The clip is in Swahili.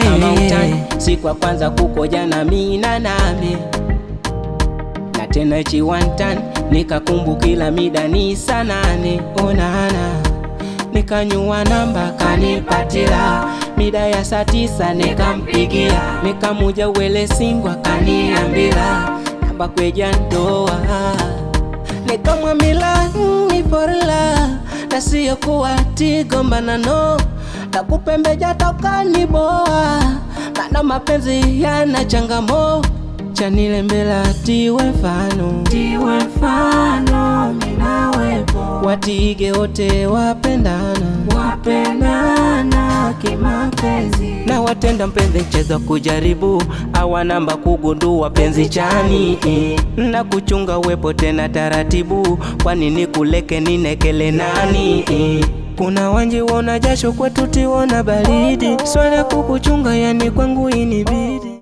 kama utani, siku ya kwanza kukoja na mina nami na tena ichi wantan, nikakumbukila mida ni saa 8 onana, nikanyua namba kanipatila mida ya saa 9 nikampigia, nikamuja wele singwa kaniambila namba kweja ndoa, nikamwambila ni forla na siyo kuwa tigombana no, takupembeja toka ni boa, mana mapenzi yana changamo, chanilembela tiwe mfano minawepo, watige wote wapendana kimapenzi, na watenda mpenzi mchezo kujaribu, awa namba kugundua penzi chani, na kuchunga wepo tena taratibu, kwani nikuleke ninekele nani, kuna wanji wona jasho kwetu tiwona baridi, swala kukuchunga yani kwangu inibidi.